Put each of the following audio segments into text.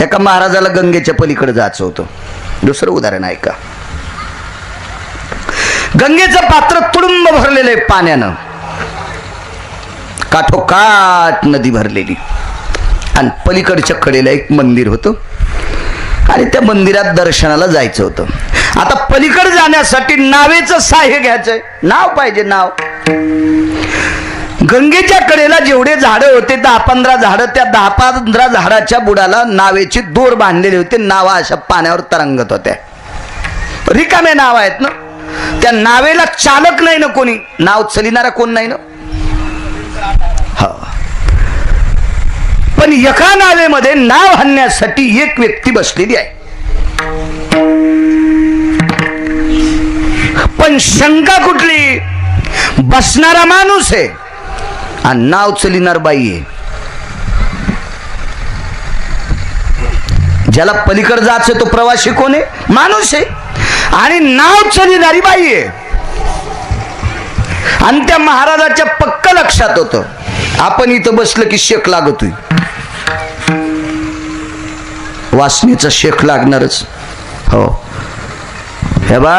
एका महाराजाला गंगेच्या पलीकडे जायचं होतं. दुसरं उदाहरण ऐका. गंगेचं पात्र तुडुंब भरलेलं आहे पाण्यानं, काठोकाठ नदी भरलेली, आणि पलीकडच्या कडेला एक मंदिर होतं आणि त्या मंदिरात दर्शनाला जायचं होतं. आता पलीकडे जाण्यासाठी नावेचं सहाय्य घ्यायचंय, नाव पाहिजे, नाव. गंगेच्या कडेला जेवढे झाडं होते 10-15 झाडं, त्या 10-15 झाडाच्या बुडाला नावेची दोर बांधलेली होती. नावा अशा पाण्यावर तरंगत होत्या. रिकामे नाव आहेत ना. त्या नावेला चालक नाही ना, कोणी नाव चलिणारा कोण नाही ना. हा, पण एका नावेमध्ये नाव हाणण्यासाठी एक व्यक्ती बसलेली आहे. पण शंका कुठली, बसणारा माणूस आहे आणि नाव चलिनार बाई आहे. ज्याला पलीकडे जायचं तो प्रवासी कोण आहे, माणूस आहे, आणि नाव चलिणारी बाई आहे. आणि त्या महाराजाच्या पक्क लक्षात होतं, आपण इथं बसलं की शेक लागतोय, वासनेचा शेक लागणारच. हो, हे बा,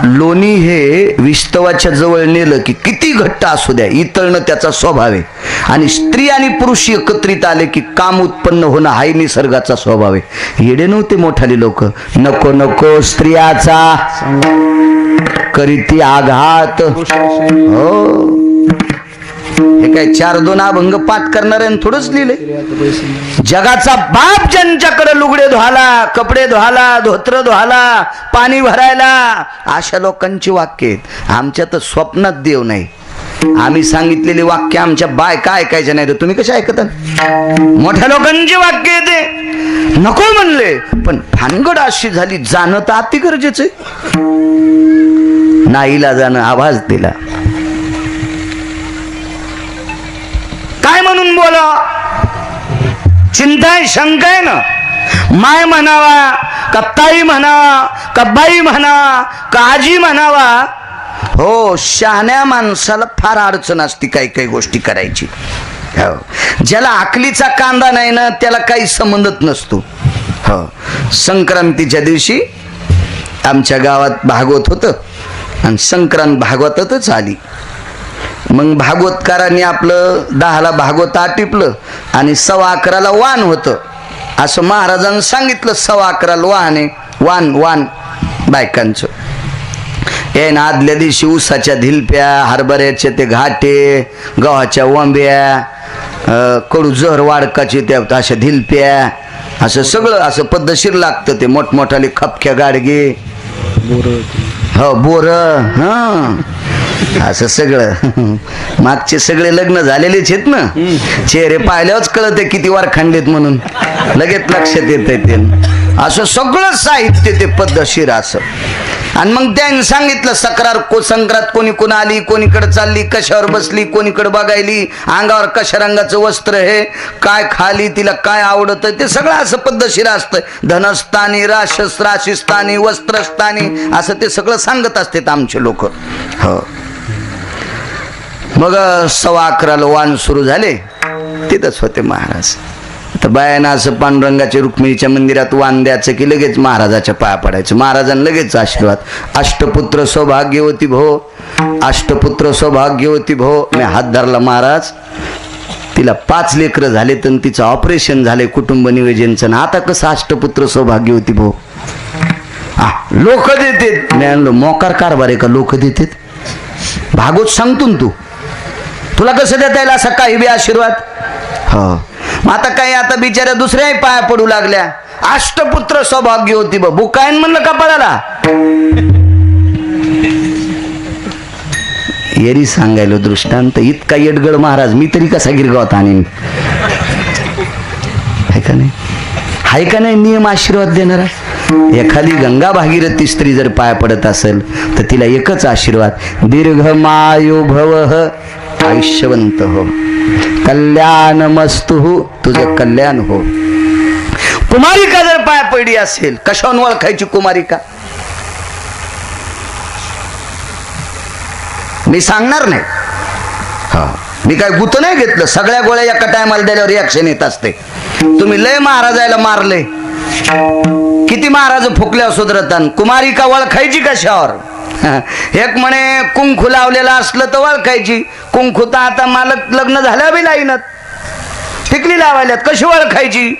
लोणी हे विस्तवाच्या जवळ नेलं की किती घट्ट असू द्या, इतळणं त्याचा स्वभाव आहे. आणि स्त्री आणि पुरुष एकत्रित आले की काम उत्पन्न होणं हा निसर्गाचा स्वभाव आहे. येडे नव्हते मोठाले लोक, नको नको स्त्रियाचा करीती आघात. हो, हे काय 4-2 अभंग पाठ करणाऱ्यानं थोडंच लिहिले. जगाचा बाप ज्यांच्याकडे लुगडे धुवाला, कपडे धुवाला, धोत्र धुवाला, पाणी भरायला, अशा लोकांची वाक्य आहेत. आमच्या तर स्वप्नात देव नाही. आम्ही सांगितलेली वाक्य आमच्या बायका ऐकायच्या नाही. तुम्ही कशा ऐकता? मोठ्या लोकांची वाक्य येते, नको म्हणले, पण भानगड अशी झाली, जाणं तर अति गरजेचं आहे. नाईला जाणं आवाज दिला, काय म्हणून बोला, चिंता आहे, शंका आहे ना. माय म्हणावा का ताई म्हणावा का बाई म्हणा का आजी म्हणावा. हो, शहाण्या माणसाला फार अडचण असते काही काही गोष्टी करायची. हो, ज्याला अकलीचा कांदा नाही ना त्याला काही संबंधच नसतो. हो, संक्रांतीच्या दिवशी आमच्या गावात भागवत होतं आणि संक्रांत भागवतातच आली. मग भागवतकारांनी आपलं 10ला भागवत आटिपलं आणि 11:15ला वान होतं असं महाराजांनी सांगितलं. 11:15ला वान आहे, वान बायकांचं. हे ना, आदल्या दिवशी ऊसाच्या धिलप्या, हरभऱ्याचे ते घाटे, गव्हाच्या वंब्या, कडू जहर वाडकाचे त्या अशा धिलप्या, असं सगळं असं पद्धतशीर लागतं. ते मोठमोठाले खपख्या गाडगे, हो बोर, हा, असं सगळं. मागचे सगळे लग्न झालेलेच आहेत ना, चेहरे पाहिल्यावरच कळत किती वार खांडलेत म्हणून लगेच लक्षात येत ते. असं सगळं साहित्य ते पद्धतशीर असं. आणि मग त्यांनी सांगितलं संक्रांत कोणी कोण आली, कोणीकडे चालली, कशावर बसली, कोणीकडे बघायली, अंगावर कशा रंगाचं वस्त्र हे, काय खाली, तिला काय आवडत, ते सगळं असं पद्धतशीर असतं. धनस्थानी, राशीस्थानी, वस्त्रस्थानी, असं ते सगळं सांगत असतात आमचे लोक. हो, मग 11:15ला वान सुरू झाले. तिथंच होते महाराज. तर बायानं असं पांडुरंगाच्या रुक्मिणीच्या मंदिरात वान द्यायचं की लगेच महाराजाच्या पाया पडायचं. महाराजांना लगेच आशीर्वाद. अष्टपुत्र सौभाग्यवती भो, अष्टपुत्र सौभाग्यवती भो. मी हात धरला, महाराज तिला 5 लेकरं झाले तर तिचं ऑपरेशन झाले कुटुंब नियोजनचं, आता कसं अष्टपुत्र सौभाग्यवती भो. लोक देतात. मी आणलो मोकार कारभार आहे का लोक देतात? भागवत सांगतो तू, तुला कसं देता येईल असा काही बी आशीर्वाद? हो, आता काही आता बिचाऱ्या दुसऱ्याही पाया पडू लागल्या. अष्टपुत्र सौभाग्य होती बघू काय म्हणलं कपाळाला. येरी सांगायलो दृष्टांत इतका येडगड महाराज मी तरी कसा गिरगावात आणीन. आहे का नाही, आहे का नाही नियम आशीर्वाद देणारा. एखादी गंगा भागीरथी स्त्री जर पाया पडत असेल तर तिला एकच आशीर्वाद, दीर्घमायु भव, आयुष्यवंत हो, कल्याण मस्तु, तुझं कल्याण हो. कुमारिका जर पाया पडली असेल, कशावर ओळखायची कुमारिका? मी सांगणार नाही. हा, मी काय गुत नाही घेतलं. सगळ्या गोळ्या एका टायमाला दिल्यावर रिॲक्शन येत असते. तुम्ही लय महाराजायला मारले किती महाराज फुकल्या सुधरतान कुमारिका ओळखायची कशावर? एक म्हणे कुंकू लावलेला असलं तर ओळखायची. कुंकू तर आता मालक लग्न झाल्या बी लाईनात. टिकली लावायल्यात कशी ओळखायची?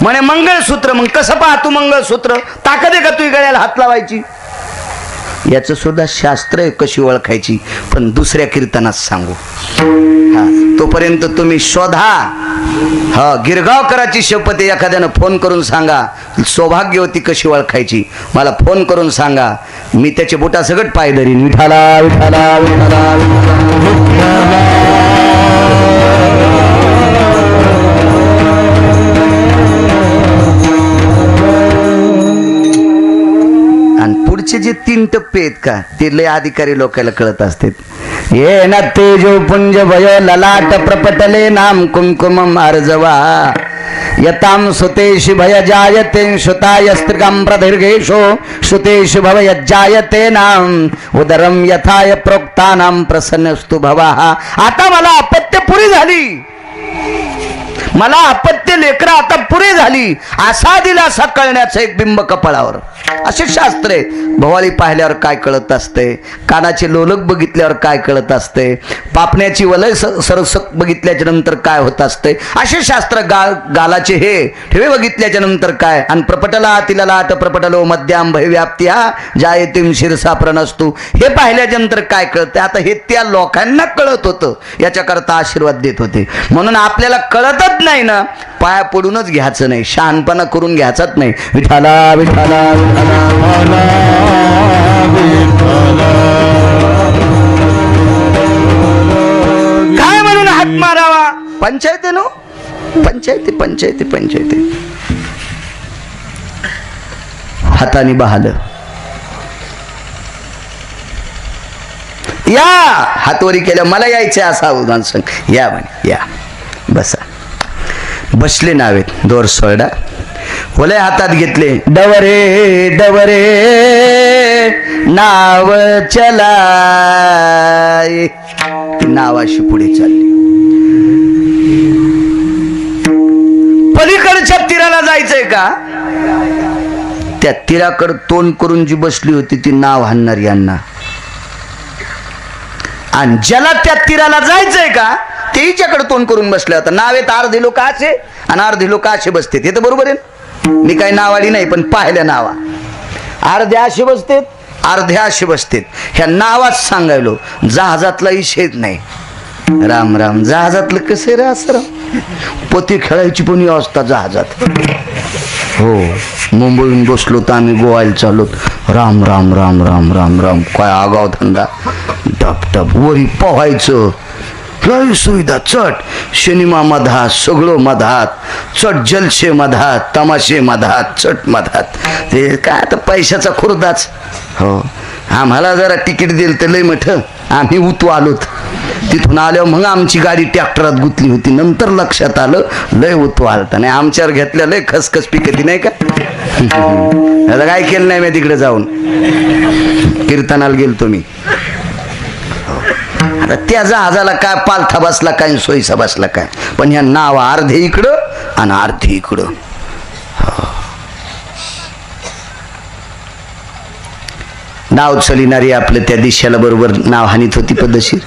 म्हणे मंगळसूत्र. मग कसं पाहतो मंगळसूत्र? ताकद आहे का तुझी गळ्याला हात लावायची? याचं सुद्धा शास्त्र आहे कशी ओळखायची, पण दुसऱ्या कीर्तनात सांगू. तोपर्यंत तुम्ही शोधा. गिरगावकराची शपथ एखाद्यानं फोन करून सांगा सौभाग्यवती कशी ओळखायची. मला फोन करून सांगा, मी त्याचे बोटा सगळं पाय धरीन. विठाला विठाला विठाला विठाला. पुढचे जे 3 टप्पे आहेत का ते लय अधिकारी लोकांना कळत असतात. ये न तेजो पुंज भयो ललाट प्रपटले नाम कुंकुमम अर्जवा यताम सुतेश भय जायते श्रुतायस्त्रिकं प्रदीर्घेशो श्रुतेश भव यज्जायते नाम उदरम यथाय प्रोक्तानाम प्रसन्नस्तु भवः. आता मला अपत्य पुरी झाली, मला अपत्य लेकरं आता पुरी झाली, असा दिलासा कळण्याचं एक बिंब कपाळावर. असे शास्त्र आहे. भवाळी पाहिल्यावर काय कळत असते, कानाचे लोलक बघितल्यावर काय कळत असते, पापण्याची वलय सरसक बघितल्याच्या नंतर काय होत असते, असे शास्त्र. गालाचे हे ठेवे बघितल्याच्या नंतर काय, आणि प्रपटला तिला लाट प्रपटलो मध्याम भयव्याप्त्या जायतीम शिरसा प्रणस्तू, हे पाहिल्याच्या नंतर काय कळते. आता हे त्या लोकांना कळत होतं, याच्याकरता आशीर्वाद देत होते. म्हणून आपल्याला कळतच नाही ना, पाया पडूनच घ्यायचं नाही, शहाणपणा करून घ्यायचाच नाही. विठाला विठाला विठाला काय म्हणून हात मारावा? पंचायती नो, पंचायती पंचायती पंचायती. हाताने बहालं या, हातवरी केल्या मला यायचे असा उदाहरण सांग. या म्हणे, या बसा. बसले नावेत दोर सोडा, ओले हातात घेतले. डवरे डवरे नाव चलाय. नावाशी पुढे चालली. पलीकडच्या तीराला जायचंय का? त्या तीराकडे तोंड करून जी बसली होती ती नाव हाणणार यांना. आणि ज्याला त्या तीराला जायचंय का ते हिच्याकडे तोंड करून बसले होता. नावेत अर्धे लोक असे आणि अर्धे लोक असे बसते. हे तर बरोबर आहे. मी काही नावाडी नाही, पण पाहिल्या नावा अर्ध्या असे बसतेत, अर्ध्या असे बसतेत. ह्या नावात सांगायलो जहाजातला इशेत नाही. राम राम. जहाजातलं कसं रे असं राम, पोती खेळायची पण व्यवस्था जहाजात. हो, मुंबईहून बसलो तर आम्ही गोवायला चाललोत. राम राम राम राम राम राम. काय आगाव धंदा. टप टप वरी पोहायचं. लय सुविधा. चट सिनेमा मधात, सगळं मधात. चट जलसे मधात, तमाशे मधात, चट मधात. ते काय आता पैशाचा खुर्दाच. हो, आम्हाला जरा तिकीट दिलं तर लय मोठं. आम्ही उतू आलोत. तिथून आल्यावर मग आमची गाडी ट्रॅक्टरात गुतली होती. नंतर लक्षात आलं लय उतू आलता. नाही आमच्यावर घेतल्या लय खसखस पिकती नाही का. आता काय केलं नाही मी तिकडे जाऊन. कीर्तनाला गेलतो मी. आता त्या जहाजाला काय पालथा बसला काय सोयीसा बसला काय, पण ह्या नाव अर्धे इकडं आणि अर्धे इकडं. नाव चलिणारी आपलं त्या दिशेला बरोबर नाव हानीत होती पद्धतशीर.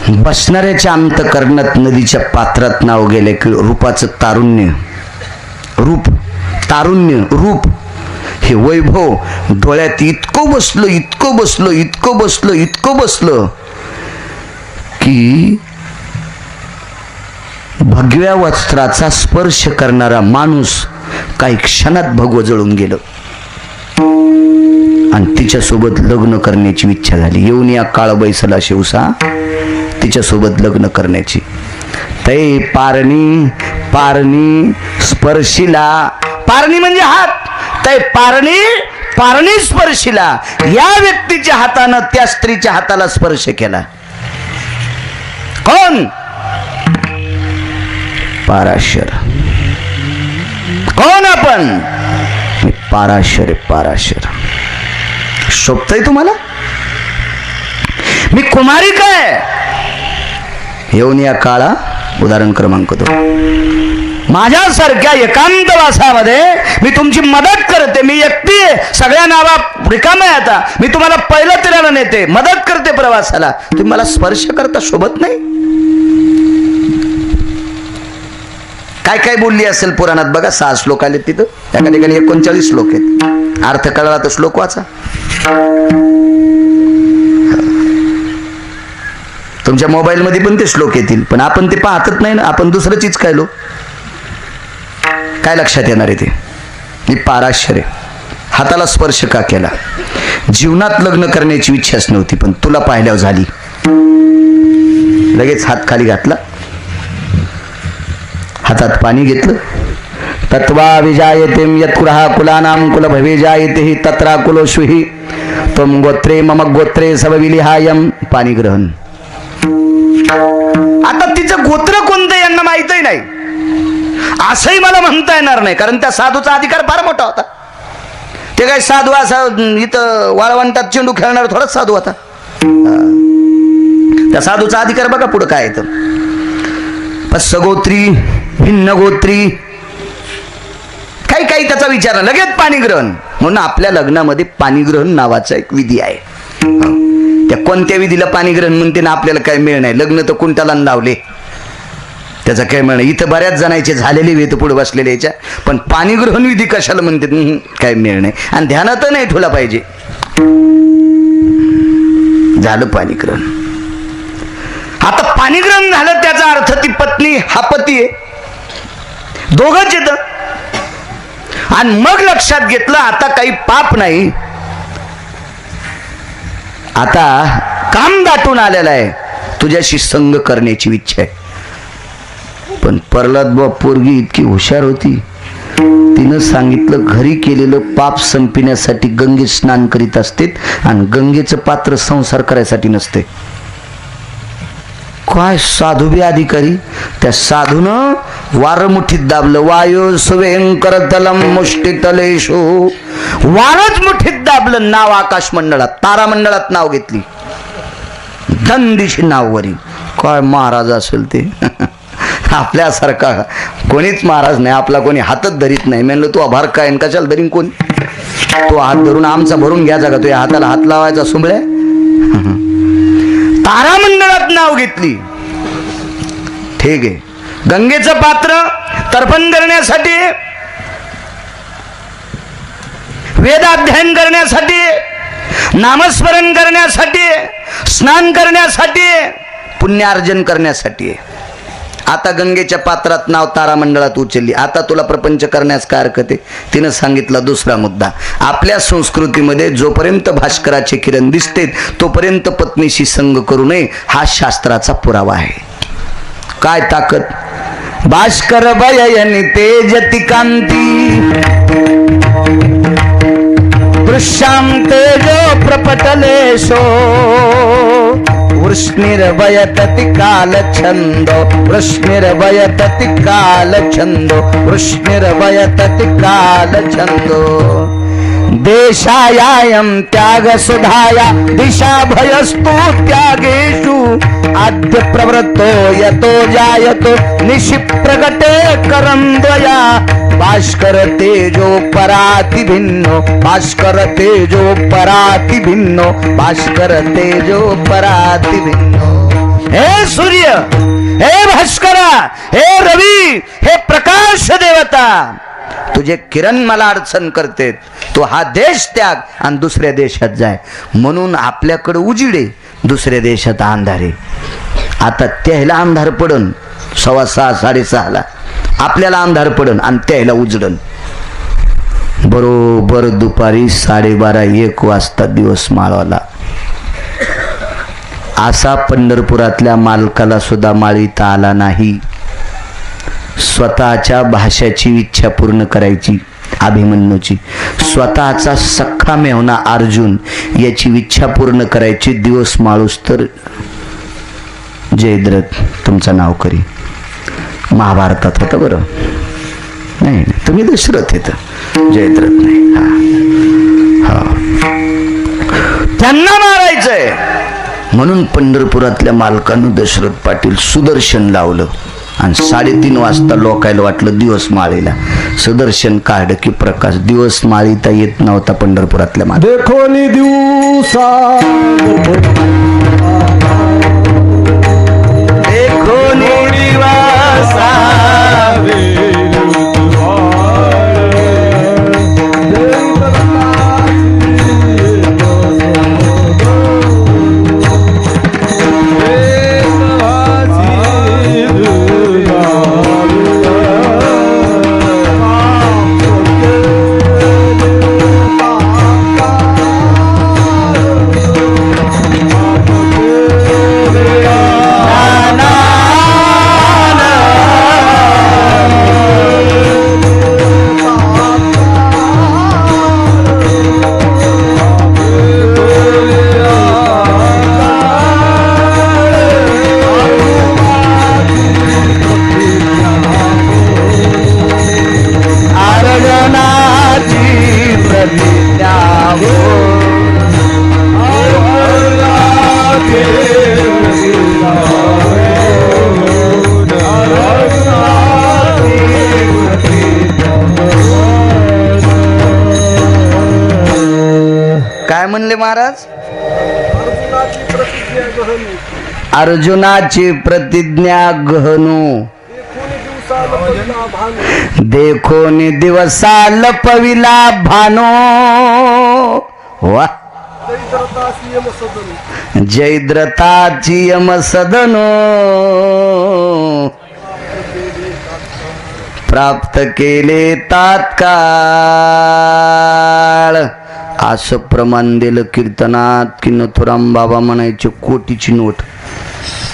बसणाऱ्याच्या अंतकरणात नदीच्या पात्रात नाव गेले की रूपाचं तारुण्य, रूप तारुण्य रूप हे वैभव डोळ्यात इतकं बसलं, इतकं बसलं, इतकं बसलं, इतकं बसलं की भगव्या वस्त्राचा स्पर्श करणारा माणूस काही क्षणात भगवं जळून गेलं आणि तिच्यासोबत लग्न करण्याची इच्छा झाली. येऊन या काळ बैसला शिवसा तिच्यासोबत लग्न करण्याची. तै पारणी पारणी स्पर्शिला. पारणी म्हणजे हात. तै पारणी पारणी स्पर्शिला. या व्यक्तीच्या हातानं त्या स्त्रीच्या हाताला स्पर्श केला. कोण? पाराशर. कोण आपण? मी पाराशर. पाराशर शोभतय तुम्हाला? मी कुमारी काय? येऊन या काळा. उदाहरण क्रमांक 2. माझ्यासारख्या एकांतवासामध्ये मी तुमची मदत करते. मी एकटी आहे, सगळ्या नावा रिकाम्या आहे. आता मी तुम्हाला पहिलं तिराला नेते, मदत करते प्रवासाला. तुम्ही मला स्पर्श करता शोभत नाही. काय काय बोलली असेल पुराणात बघा. 6 श्लोक आले तिथं, एका ठिकाणी 39 श्लोक आहेत. अर्थ कळला तर श्लोक वाचा. तुमच्या मोबाईल मध्ये पण ते श्लोक येतील, पण आपण ते पाहतच नाही ना. आपण दुसरं चीज काय लो काय लक्षात येणार आहे ते. मी पाराशर आहे. हाताला स्पर्श का केला? जीवनात लग्न करण्याची इच्छाच नव्हती, पण तुला पाहिल्यावर झाली. लगेच हात खाली घातला, हातात पाणी घेतलं. तत्वा विजायते यत्कुलः कुलानां कुल भवे जायते तत्रा कुलोष्वी त्वं गोत्रे मम गोत्रे सबविलिहायम. पाणी ग्रहण. आता तिचं गोत्र कोणतं यांना माहितही नाही, असंही मला म्हणता येणार नाही, कारण त्या साधूचा अधिकार फार मोठा होता. ते काय साधू असा इथं वाळवंटात चेंडू खेळणार थोडाच साधू होता. त्या साधूचा अधिकार बघा पुढं काय येतं. सगोत्री भिन्न गोत्री काही काही त्याचा विचार. लगेच पाणी ग्रहण. म्हणून आपल्या लग्नामध्ये पाणी ग्रहण नावाचा एक विधी आहे. त्या कोणत्या विधीला पाणी ग्रहण म्हणते ना, आपल्याला काय मिळ नाही. लग्न तर कुंटाला लावले, त्याचा काय मिळ नाही. इथं बऱ्याच जणांचे झालेले वेत पुढे बसलेले याच्या, पण पाणी ग्रहण विधी कशाला म्हणते काय मिळ नाही. आणि ध्यानात नाही ठेवला पाहिजे. झालं पाणी ग्रहण. आता पाणी ग्रहण झालं, त्याचा अर्थ ती पत्नी हा पती आहे, दोघंच येतं. आणि मग लक्षात घेतलं आता काही पाप नाही, आता काम दाटून आलेलं आहे, तुझ्याशी संग करण्याची इच्छा आहे. पण प्रल्हाद बाप पोरगी इतकी हुशार होती, तिनं सांगितलं घरी केलेलं पाप संपण्यासाठी गंगेत स्नान करीत असते, आणि गंगेचं पात्र संसार करायसाठी नसते. काय साधू बी अधिकारी. त्या साधूनं वार मुठीत दाबलं. वायू सुवेंकर तलम मुष्टितलेशो. वारच मुठीत दाबलं. नाव आकाश मंडळात, तारा मंडळात नाव घेतली. दंडीशी नाव वरी. काय महाराज असेल ते. आपल्यासारखा कोणीच महाराज नाही. आपला कोणी हातच धरीत नाही. म्हणलं तू आभार काय कशाला धरीन कोण. तो हात धरून आमचा भरून घ्यायचा का? तो या हाताला हात लावायचा सुंबळ्या. तारामंडळात नाव घेतली. ठीक आहे. गंगेचं पात्र तर्पण करण्यासाठी, वेदाध्ययन करण्यासाठी, नामस्मरण करण्यासाठी, स्नान करण्यासाठी, पुण्यार्जन करण्यासाठी. आता गंगेच्या पात्रात नाव तारामंडळात उचलली. आता तुला प्रपंच करण्यास काय हरकत आहे? तिनं सांगितला दुसरा मुद्दा. आपल्या संस्कृतीमध्ये जोपर्यंत भास्कराचे किरण दिसते तोपर्यंत पत्नीशी संग करू नये, हा शास्त्राचा पुरावा आहे. काय ताकद. भास्कर बयनि तेजति कांती दृश्याम तेजो प्रपटलेशो वृष्णिर्वयतति कालछन्दो वृष्णिर्वयतति कालछन्दो वृष्णिर्वयतति कालछन्दो. देशायायं त्याग सुधाया दिशा भयस्तु त्यागेषु आद्य प्रवृत्तो यतो जायतो निशि प्रगटे करन्द्वया. भास्कर तेजो पराति भिन्नो भास्कर तेजो पराति भिन्नो भास्कर तेजो पराति भिन्नो. हे सूर्य, हे भास्करा, हे रवी, हे प्रकाश देवता, तुझे किरण मला अडचण करते. तो हा देश त्याग आणि दुसऱ्या देशात जाय. म्हणून आपल्याकडे उजिडे, दुसऱ्या देशात अंधारे. आता त्याला अंधार पडन 6:15 6:30ला, आपल्याला अंधार पडन आणि त्याला उजडन. बरोबर दुपारी 12:30-1 वाजता दिवस माळवला. असा पंढरपुरातल्या मालकाला सुद्धा माळीता आला नाही. स्वतःच्या भाषाची इच्छा पूर्ण करायची अभिमन्यूची, स्वतःचा सख्खा मेहना अर्जुन याची इच्छा पूर्ण करायची. दिवस माळूस तर जयद्रथ तुमचं नाव करी. महाभारतात होतं बरं. नाही तुम्ही दशरथ येतं, जयद्रथ नाही. हा त्यांना मारायचंय. म्हणून पंढरपुरातल्या मालकानं दशरथ पाटील सुदर्शन लावलं. आणि 3:30 वाजता लोकायला वाटलं दिवस माळीला. सुदर्शन काढ की प्रकाश. दिवस माळीता येत नव्हता पंढरपुरातल्या मागे. देखोनी दिवसा देखोनी दिवसा काय म्हणले महाराज? अर्जुनाची प्रतिज्ञा गहनू देखोनी दिवसा लपविला भानो. वा जयद्रथाची यमसदनो प्राप्त केले तात्काळ. असं प्रमाण दिलं कीर्तनात की नथुराम बाबा म्हणायचे कोटीची नोट.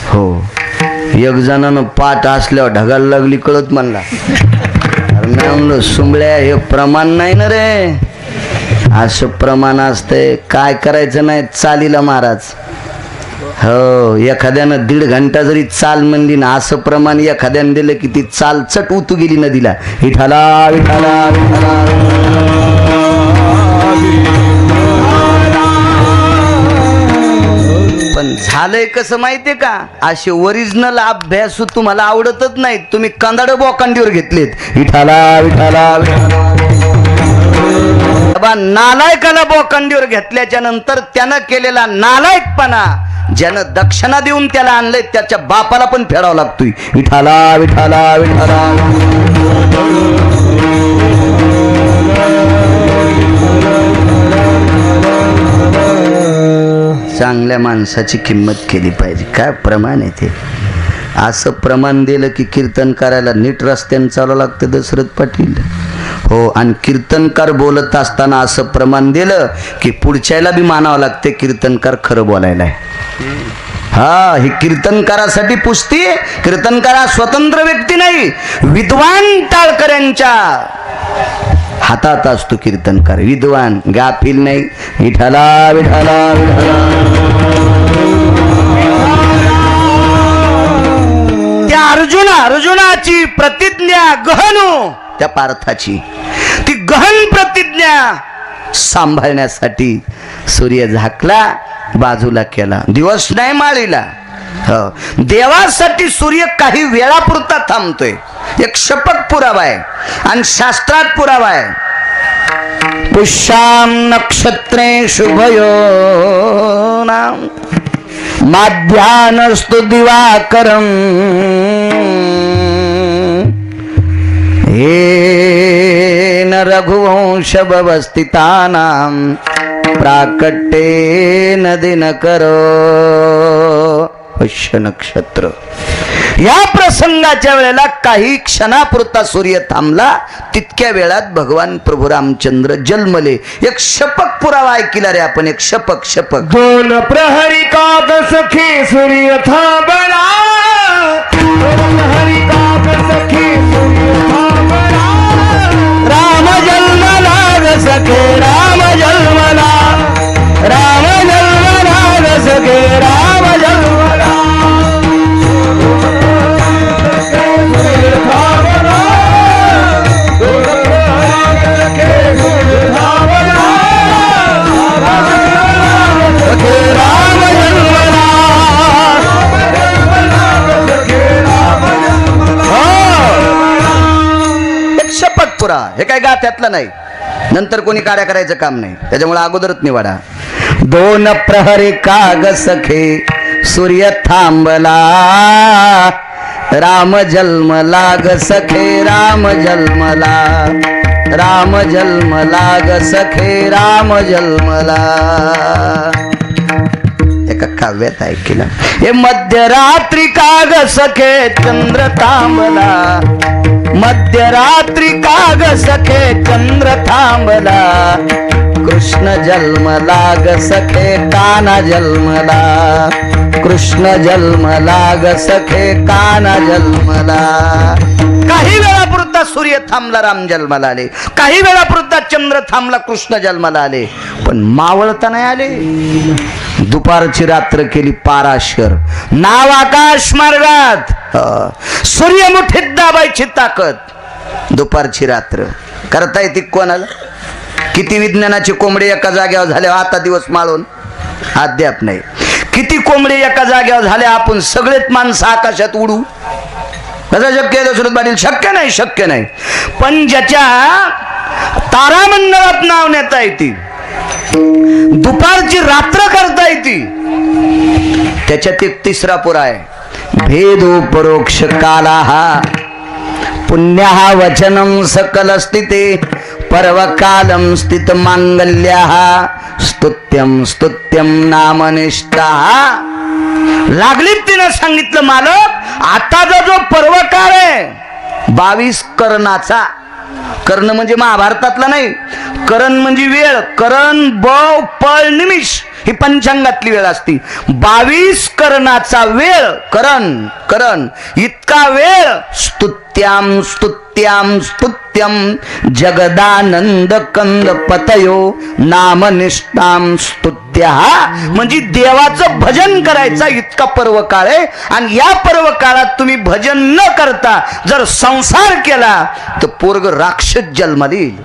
हो, एक जणानं पाठ असल्यावर ढगाला लागली कळत म्हणला. अरे मी म्हणलो सुंबळ्या हे प्रमाण नाही ना रे, असं प्रमाण असतंय. काय करायचं नाही चालीला महाराज. हो, एखाद्यानं 1.5 घंटा जरी चाल म्हणली ना, असं प्रमाण एखाद्यानं दिलं की ती चाल चट उतू गेली नदीला. विठाला विठाला विठाला. पण झालंय कसं माहितीये का? असे ओरिजिनल अभ्यास तुम्हाला आवडतच नाहीत. तुम्ही कंदाड बोकांडीवर घेतलेत. विठाला विठाला विठाला. नालायकाला बोकांडीवर घेतल्याच्या नंतर त्यानं केलेला नालायकपणा ज्यानं दक्षिणा देऊन त्याला आणलंय त्याच्या बापाला पण फेडावा लागतोय. विठाला विठाला विठाला. चांगल्या माणसाची किंमत केली पाहिजे. काय प्रमाण आहे ते. असं प्रमाण दिलं की कीर्तन करायला नीट रस्त्याने चालावं लागतं दशरथ पाटील. हो, आणि कीर्तनकार बोलत असताना असं प्रमाण दिलं की पुढच्याला बी मानावं लागते कीर्तनकार खरं बोलायला आहे. हा, ही कीर्तनकारासाठी पुसती. कीर्तनकार हा स्वतंत्र व्यक्ती नाही, विद्वान टाळकऱ्यांच्या हातात असतो कीर्तनकार. विद्वान गाफील नाही. विठाला विठाला विठाला. त्या अर्जुनाची प्रतिज्ञा गहनू, त्या पार्थाची ती गहन प्रतिज्ञा सांभाळण्यासाठी सूर्य झाकला, बाजूला केला. दिवस नाही माळीला. देवासाठी सूर्य काही वेळापुरता थांबतोय. एक शपथ पुरावा आहे आणि शास्त्रात पुरावा आहे. पुष्याम नक्षत्रे शुभयोनाम माध्यानस्तु दिवाकरम येन रघुवंश व्यवस्थितानां प्राकट्येन दिनकरो. पुष्य नक्षत्र या प्रसंगाच्या वेळेला काही क्षणापुरता सूर्य थांबला. तितक्या वेळात भगवान प्रभू रामचंद्र जन्मले. एक शपथ पुरावा ऐकला रे आपण. एक शपथ. 2 प्रहरी काग सखी सूर्य थांबला. 2 प्रहरी काग सखी सूर्य थांबला. राम जन्मला ग सखे राम जन्मला. राम जन्मला ग सखे राम जन्मला. पुरा, हे काय गाथ्यातलं नाही, नंतर कोणी काड्या करायचं काम नाही, त्याच्यामुळे अगोदरच निवाडा. दोन प्रहरी काग सखे सूर्य थांबला, राम जन्मला ग सखे राम जन्मला, राम जन्मला ग सखे राम जन्मला. एका काव्यात ऐकलं, हे मध्यरात्री काग सखे चंद्र थांबला, मध्यरात्री काग सखे चंद्र थांबला, कृष्ण जन्मला ग सखे काना जन्मला, कृष्ण जन्मला ग सखे काना जन्मला. काही वेळापुरता सूर्य थांबला, राम जन्माला आले, काही वेळापुरता चंद्र थांबला, कृष्ण जन्माला आले, पण मावळता नाही आले. दुपारची रात्र केली पाराशर, नाव आकाश मार्गात, सूर्य मुठीत दाबायची ताकद. दुपारची रात्र करता येते कोणाला? किती विज्ञानाची कोंबडी एका जागेवर झाल्या, आता दिवस माळून अद्याप नाही. किती कोंबडी एका जागेवर झाल्या, आपण सगळेच माणसं आकाशात उडू, कसं शक्य आहे दशरथ पाटील? शक्य नाही, शक्य नाही. पण ज्याच्या तारामंडळात नाव नेता येते, दुपारची रात्र करता येते, त्याच्यात एक तिसरा पुरा आहे. भेदो परोक्ष काला हा पुण्य हा वचनम सकल स्थिते पर्वकालम स्थित मांगल्य स्तुत्यम स्तुत्यम नामनिष्ठा. लागलीत तिनं सांगितलं, मालक आताचा जो पर्वकाळ आहे 22 करणाचा, कर्ण म्हणजे महाभारतातला नाही, करण म्हणजे वेळ, करण बव पळ निमिष ही पंचांगातली वेळ असती. 22 करणाचा वेळ, करण करण इतका वेळ. स्तुत्याम स्तुत्याम स्तुत्यम जगदानंद कंद पतयो नामनिष्ठाम स्तुत्या, म्हणजे देवाचं भजन करायचा इतका पर्व काळ आहे. आणि या पर्व काळात तुम्ही भजन न करता जर संसार केला तर पोरग राक्षस जन्माला येईल,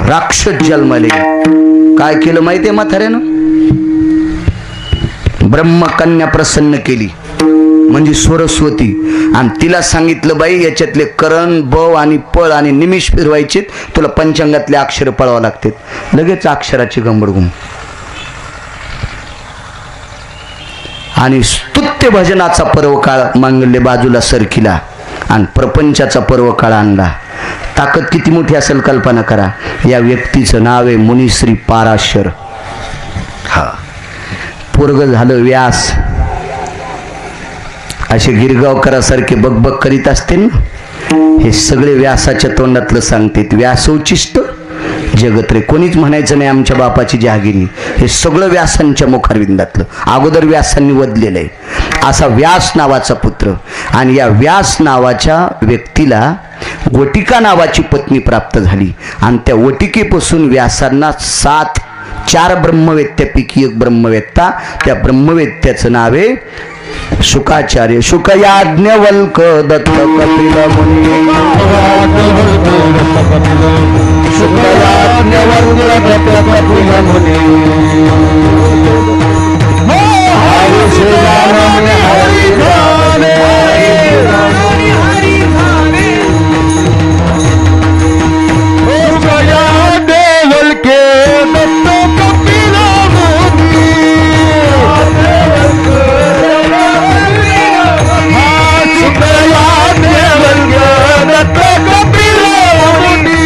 राक्षस जन्माला येईल. काय केलं माहितीये म्हाताऱ्यानं? ब्रह्मकन्या प्रसन्न केली, म्हणजे सरस्वती, आणि तिला सांगितलं, बाई याच्यातले करण बव आणि पळ आणि निमिष फिरवायचे, तुला पंचांगातले अक्षर पळावं लागते. लगेच अक्षराची गंबडगुम. आणि स्तुत्य भजनाचा पर्व काळ मांगल्य बाजूला सरकिला आणि प्रपंचाचा पर्व काळ आणला. ताकद किती मोठी असेल कल्पना करा. या व्यक्तीचं नाव आहे मुनिश्री पाराशर. हा पोरग झालं व्यास. असे गिरगावकरासारखे बकबक करीत असते ना, हे सगळे व्यासाच्या तोंडातलं सांगतात. व्यासोचिष्ट जगत रे, कोणीच म्हणायचं नाही आमच्या बापाची जहागिरी. हे सगळं व्यासांच्या मुखारविंदातलं, अगोदर व्यासांनी वदलेलं आहे. असा व्यास नावाचा पुत्र. आणि या व्यास नावाच्या व्यक्तीला वटिका नावाची पत्नी प्राप्त झाली. आणि त्या वटिकेपासून व्यासांना 4 ब्रह्मवेत्त्यापैकी एक ब्रह्मवेत्ता, त्या ब्रह्मवेत्त्याचं नाव आहे शुकाचार्य. शुकयाज्ञवल्क दत्त कपिल मुनी, शुकयाज्ञवल्क दत्त कपिल मुनी, हरि श्रीराम हरि ध्यान, हरि शुकयाज्ञवल्क दत्त कपिल मुनी,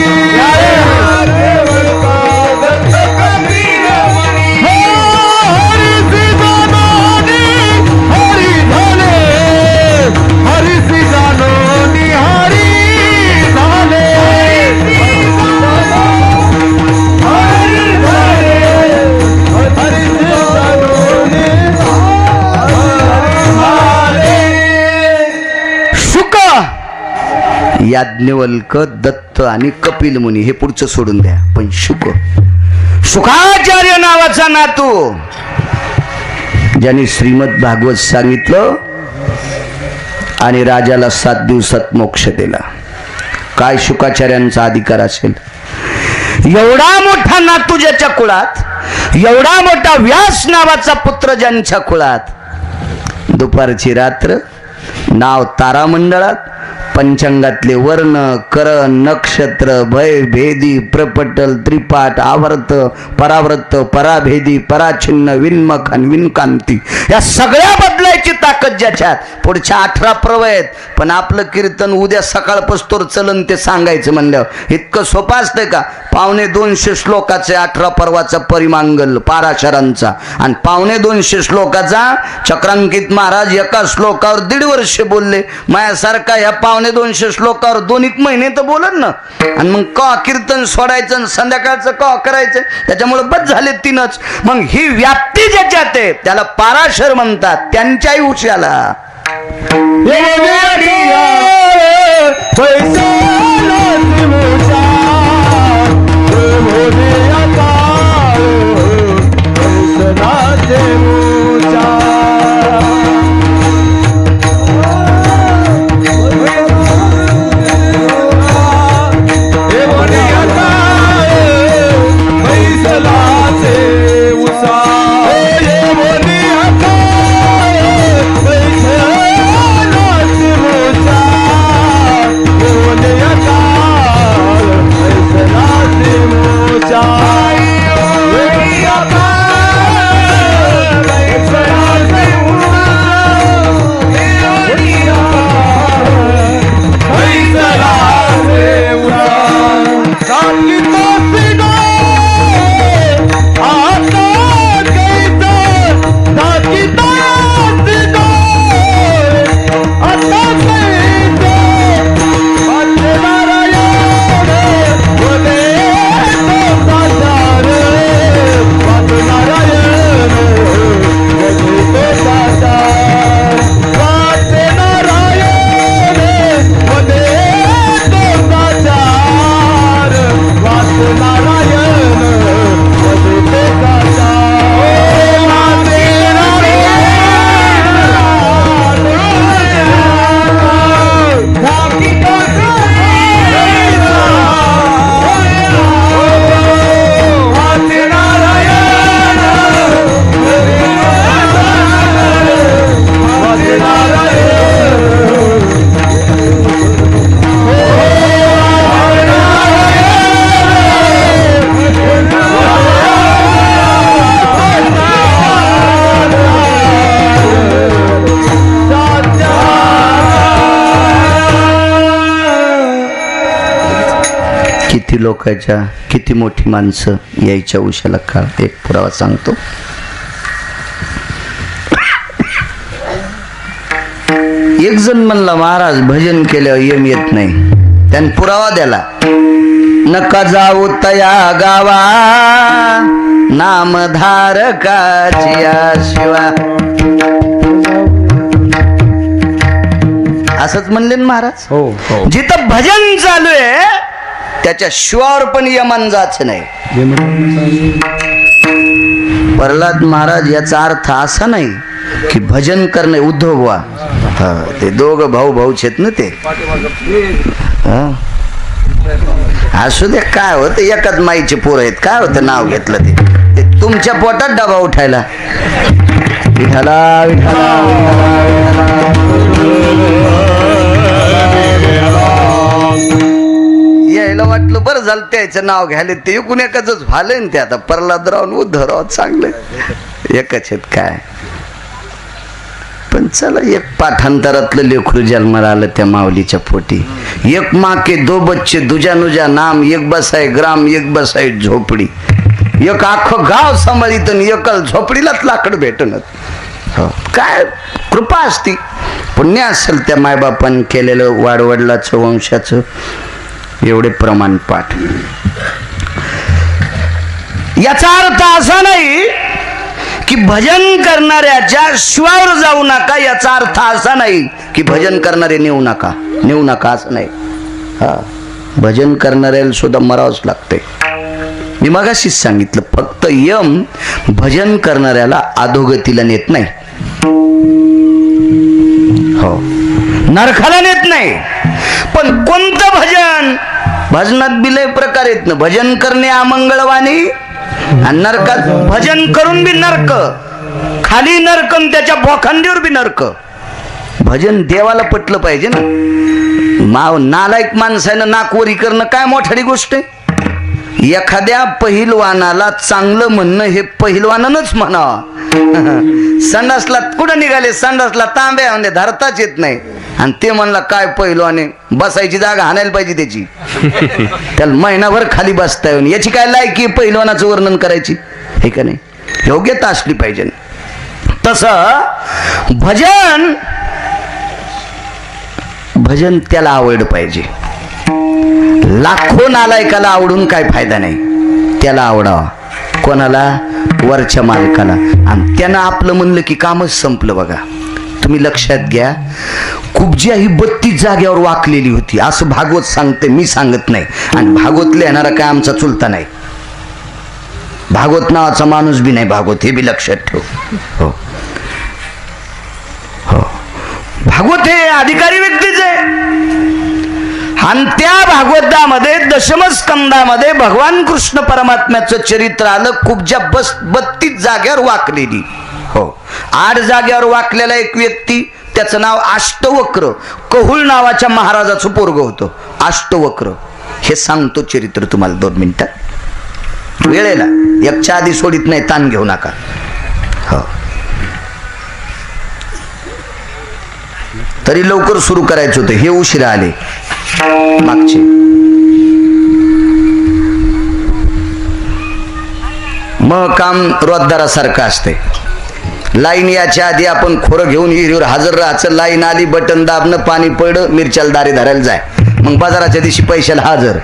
याज्ञवल्क दत्त आणि कपिल मुनी हे पुढचं सोडून द्या. पण शुकाचार्य नावाचा नातू, ज्यांनी श्रीमद भागवत सांगितलं आणि राजाला 7 दिवसात मोक्ष दिला. काय शुकाचार्यांचा अधिकार असेल? एवढा मोठा नातू ज्याच्या कुळात, एवढा मोठा व्यास नावाचा पुत्र ज्यांच्या कुळात, दुपारची रात्र, नाव तारामंडळात, पंचांगातले वर्ण करण नक्षत्र भय भेदी प्रपटल त्रिपाठ आवर्त परावर्त पराभेदी पराचिन्ह विन्मख आणि विनकांती या सगळ्या बदलायची ताकद ज्याच्यात. पुढच्या 18 पर्व आहेत, पण आपलं कीर्तन उद्या सकाळपासून चलन ते सांगायचं म्हणल्यावर इतकं सोपं असतंय का? 250 श्लोकाचे 18 पर्वाचा परिमांगल पाराशरांचा आणि 250 श्लोकाचा चक्रांकित महाराज एका श्लोकावर 1.5 वर्ष बोलले. माझ्यासारखा ह्या 250 श्लोकावर 2 महिने तर बोलत ना. आणि मग का कीर्तन सोडायचं आणि संध्याकाळचं का करायचं? त्याच्यामुळे बस झाले 3च. मग ही व्याप्ती ज्याच्यात आहे त्याला पाराशर म्हणतात. त्यांच्याही उशाला किती लोकांच्या किती मोठी माणसं यायच्या उशाला काळ. एक पुरावा सांगतो. एक जण म्हणला महाराज भजन केल्यावर यम येत नाही. त्याने पुरावा द्याला. नका जाऊ तया गावा नामधारकाची शिवा. असंच म्हणले ना महाराज. जिथं भजन चालू आहे त्याच्या शिवावर पण यमन जायचं नाही. प्रल्हाद महाराज याचा अर्थ असा नाही की भजन करणे उद्धव व्हा. ते दोघं भाऊ आहेत ना ते. असू दे काय होत एकाच माईचे पोर आहेत. काय होतं नाव घेतलं ते तुमच्या पोटात डबा उठायला. विठाला विठाला यायला वाटलं बरं झालं त्याचं नाव घ्यायला. ते एकूण एकाच झालंय ना ते. आता प्रल्हादराव उद्धवराव चांगलं एकच आहेत काय. पण चला एक पाठांतरातलं लेकरू जन्माला आलं त्या माऊलीच्या पोटी. एक माँ के 2 बच्चे दुजा नुजा नाम एक बसाय ग्राम एक बसाय झोपडी. एक आखं गाव सांभाळीत एकल झोपडीलाच लाकड भेटणं. काय कृपा असती पुण्य असेल त्या मायबापान केलेलं वाडवडिलाचं वंशाचं. एवढे प्रमाण पाठ. याचा अर्थ असा नाही की भजन करणाऱ्याच्या शिवावर जाऊ नका. याचा अर्थ असा नाही की भजन करणारे नेऊ नका असं नाही. हा भजन करणाऱ्याला सुद्धा मरावंच लागतंय. मी मगाशीच सांगितलं फक्त यम भजन करणाऱ्याला अधोगतीला नेत नाही. हो नरकाला नेत नाही. पण कोणतं भजन? भजनात बिलय प्रकार आहेत ना. भजन करणे अमंगळवाणी आणि नरकात भजन करून बी नरक. खाली नरक त्याच्या बोखांडीवर बी नरक. भजन देवाला पटलं पाहिजे ना. नालायक माणसानं नाकवरी करणं काय मोठाडी गोष्ट आहे. एखाद्या पहिलवानाला चांगलं म्हणणं हे पहिलवानानंच म्हणावं. संडासला कुठं निघाले, संडासला तांब्या म्हणजे धरताच येत नाही आणि ते म्हणला काय पहिलवाने, बसायची जागा हाणायला पाहिजे त्याची. त्याला महिनाभर खाली बसता येऊन याची काय लायकी पहिलवानाचं वर्णन करायची, हे का नाही. योग्यता असली पाहिजे. तसं भजन त्याला आवडलं पाहिजे. लाखो नालायकाला आवडून काय फायदा नाही, त्याला आवडावा. कोणाला? वरच्या मालकाला. आणि त्यानं आपलं म्हणलं की कामच संपलं. बघा तुम्ही लक्षात घ्या, कुब्जिया ही 32 जाग्यावर वाकलेली होती असं भागवत सांगते, मी सांगत नाही. आणि भागवत लिहिणारा काय आमचा चुलता नाही, भागवत नावाचा माणूस बी नाही भागवत, हे बी लक्षात ठेव. हो हो, भागवत हे अधिकारी व्यक्तीच आहे. आणि त्या भागवतामध्ये दशमस्कंदामध्ये भगवान कृष्ण परमात्म्याचं चरित्र आलं. कुब्जिया 32 जाग्यावर वाकलेली. हो, 8 जाग्यावर वाकलेला एक व्यक्ती, त्याचं नाव अष्टवक्र, कहुळ नावाच्या महाराजाचं पोरग होतं. अष्टवक्र हे सांगतो चरित्र तुम्हाला 2 मिनिटात. वेळेला एकच्या आधी सोडित नाही, ताण घेऊ नका. हो, तरी लवकर सुरू करायचं होतं, हे उशिरा आले मागचे. मग काम रोजदारासारखं असते. लाईन याच्या आधी आपण खोरं घेऊन हिरीवर हजर राहायचं. लाईन आली, बटन दाबणं, पाणी पडलं, मिरच्याला दारी धरायला जाय. मग बाजाराच्या दिवशी पैशाला हजर.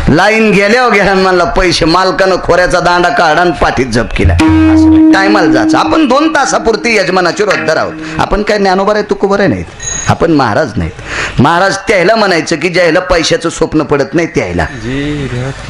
लाईन गेल्यावर घ्या म्हणला पैसे, मालकानं खोऱ्याचा दांडा काढा आणि पाठीत झप केला. टायमाला जायचं. आपण 2 तासापुरती यजमानाचे रोजदार आहोत. आपण काय ज्ञानोबा आहे, तुकोबर आहे नाहीत, आपण महाराज नाहीत. महाराज त्याला म्हणायचं की ज्याला पैशाचं स्वप्न पडत नाही त्याला.